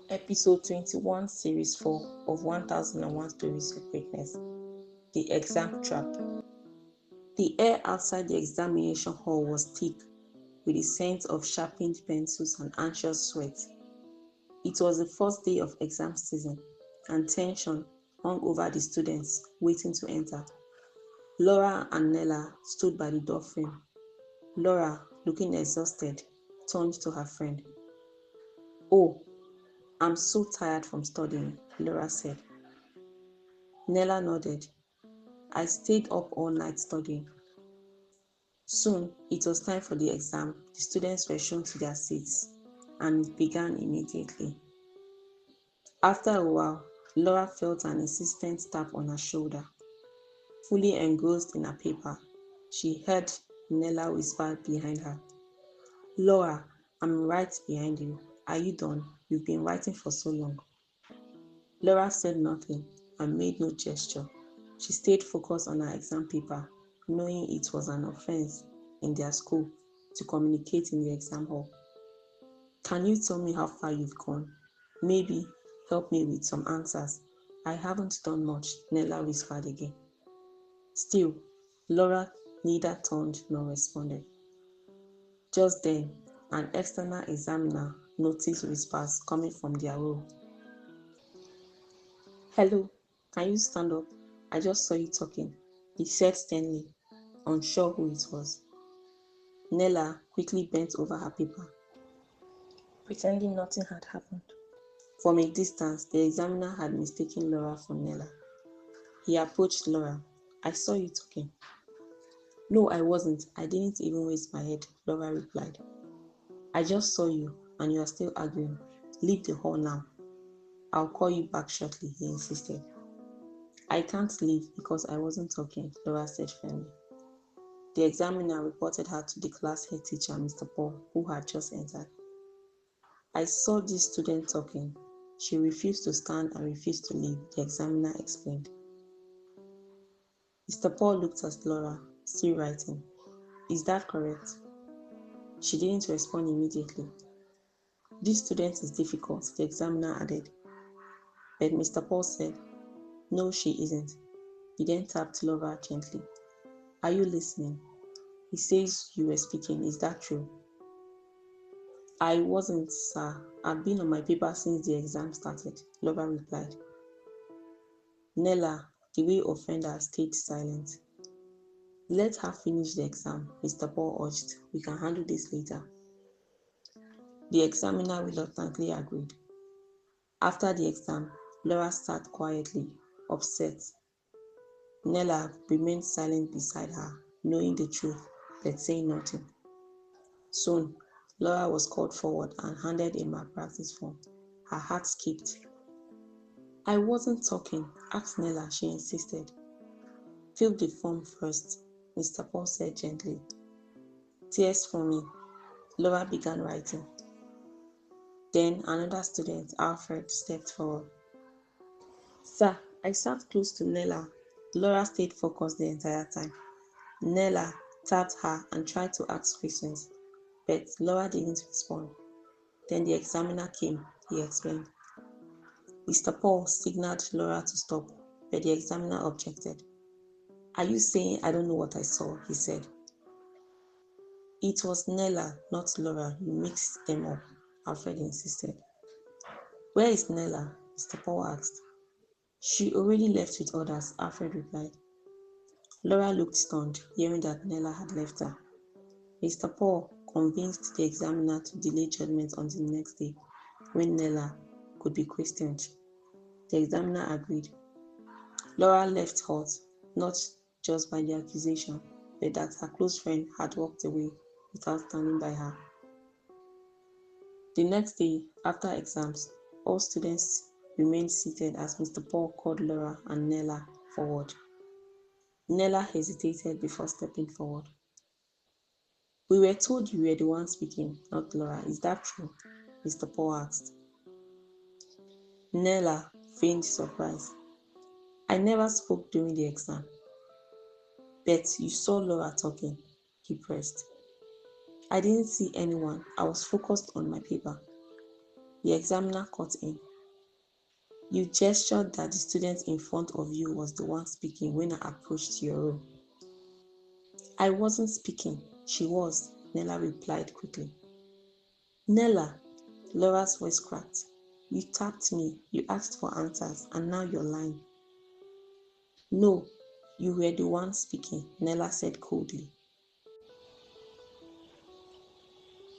Episode 21, Series 4 of 1001 Stories of Greatness. The Exam Trap. The air outside the examination hall was thick with the scent of sharpened pencils and anxious sweat. It was the first day of exam season, and tension hung over the students waiting to enter. Lora and Nela stood by the doorframe. Lora, looking exhausted, turned to her friend. "Oh, I'm so tired from studying," Lora said. Nela nodded. "I stayed up all night studying." Soon, it was time for the exam. The students were shown to their seats, and it began immediately. After a while, Laura felt an insistent tap on her shoulder. Fully engrossed in her paper, she heard Nela whisper behind her, "Laura, I'm right behind you. Are you done? You've been writing for so long." Laura said nothing and made no gesture. She stayed focused on her exam paper, knowing it was an offense in their school to communicate in the exam hall. "Can you tell me how far you've gone? Maybe help me with some answers. I haven't done much," Nella whispered again. Still, Laura neither turned nor responded. Just then, an external examiner noticed whispers coming from their row. "Hello, can you stand up? I just saw you talking," he said sternly, unsure who it was. Nella quickly bent over her paper, pretending nothing had happened. From a distance, the examiner had mistaken Laura for Nella. He approached Laura. "I saw you talking." "No, I wasn't. I didn't even raise my head," Laura replied. "I just saw you, and you are still arguing. Leave the hall now." "I'll call you back shortly," he insisted. "I can't leave because I wasn't talking," Laura said firmly. The examiner reported her to the class head teacher, Mr. Paul, who had just entered. "I saw this student talking. She refused to stand and refused to leave," the examiner explained. Mr. Paul looked at Laura, still writing. "Is that correct?" She didn't respond immediately. "This student is difficult," the examiner added. But Mr. Paul said, "No, she isn't." He then tapped Laura gently. "Are you listening? He says you were speaking. Is that true?" "I wasn't, sir. I've been on my paper since the exam started," Laura replied. Nella, the way offender, stayed silent. "Let her finish the exam," Mr. Paul urged. "We can handle this later." The examiner reluctantly agreed. After the exam, Laura sat quietly, upset. Nella remained silent beside her, knowing the truth, but saying nothing. Soon, Laura was called forward and handed a malpractice form. Her heart skipped. "I wasn't talking," asked Nella, she insisted. "Fill the form first," Mr. Paul said gently. Tears forming, Laura began writing. Then another student, Alfred, stepped forward. "Sir, I sat close to Nella." Laura stayed focused the entire time. Nella tapped her and tried to ask questions, but Laura didn't respond. Then the examiner came, he explained. Mr. Paul signaled Laura to stop, but the examiner objected. "Are you saying I don't know what I saw?" he said. "It was Nella, not Laura. You mixed them up," Alfred insisted. "Where is Nella?" Mr. Paul asked. "She already left with others," Alfred replied. Laura looked stunned, hearing that Nella had left her. Mr. Paul convinced the examiner to delay judgment until the next day, when Nella could be questioned. The examiner agreed. Laura left hurt, not just by the accusation, but that her close friend had walked away without standing by her. The next day, after exams, all students remained seated as Mr. Paul called Laura and Nella forward. Nella hesitated before stepping forward. "We were told you were the one speaking, not Laura. Is that true?" Mr. Paul asked. Nella feigned surprise. "I never spoke during the exam." "But you saw Laura talking," he pressed. "I didn't see anyone. I was focused on my paper." The examiner cut in. You gestured that the student in front of you was the one speaking when I approached your room. I wasn't speaking, she was, Nela replied quickly. Nela, Laura's voice cracked. You tapped me, you asked for answers, and now you're lying. No, you were the one speaking, Nela said coldly.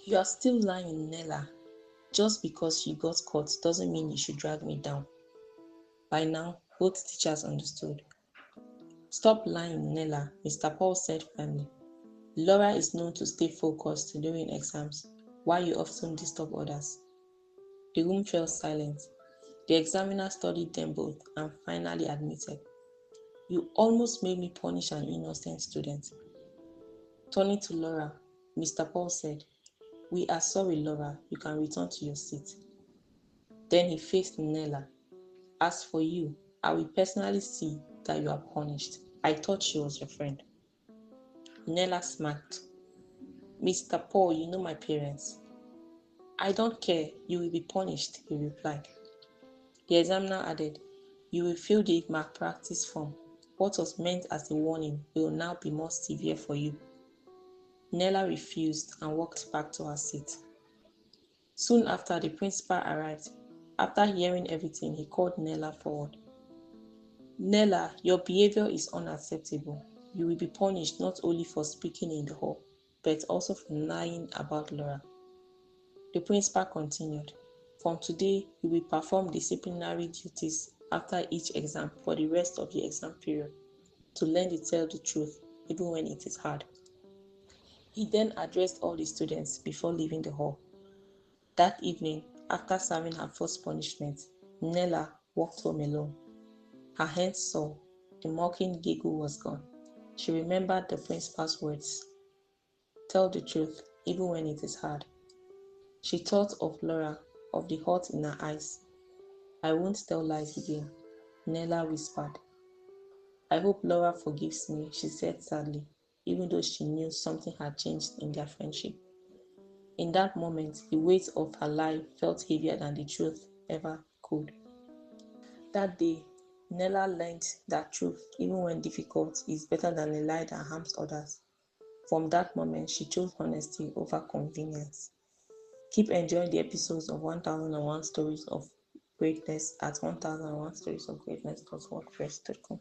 You are still lying, Nela. Just because you got caught doesn't mean you should drag me down. By now, both teachers understood. Stop lying, Nela, Mr. Paul said firmly. Laura is known to stay focused during exams, while you often disturb others. The room fell silent. The examiner studied them both and finally admitted, You almost made me punish an innocent student. Turning to Laura, Mr. Paul said, We are sorry, Laura. You can return to your seat. Then he faced Nela. As for you, I will personally see that you are punished. I thought she was your friend. Nela smirked. Mr. Paul, you know my parents. I don't care. You will be punished, he replied. The examiner added, You will fill the malpractice form. What was meant as a warning will now be more severe for you. Nela refused and walked back to her seat. Soon after, the principal arrived. After hearing everything, he called Nela forward. Nela, your behavior is unacceptable. You will be punished not only for speaking in the hall, but also for lying about Laura. The principal continued, From today, you will perform disciplinary duties after each exam for the rest of the exam period to learn to tell the truth, even when it is hard. He then addressed all the students before leaving the hall. That evening, after serving her first punishment, Nela walked home alone. Her hands sore, the mocking giggle was gone. She remembered the principal's words, Tell the truth, even when it is hard. She thought of Laura, of the hurt in her eyes. I won't tell lies again, Nela whispered. I hope Laura forgives me, she said sadly, even though she knew something had changed in their friendship. In that moment, the weight of her lie felt heavier than the truth ever could. That day, Nella learned that truth, even when difficult, is better than a lie that harms others. From that moment, she chose honesty over convenience. Keep enjoying the episodes of 1001 Stories of Greatness at 1001storiesofgreatness.wordpress.com.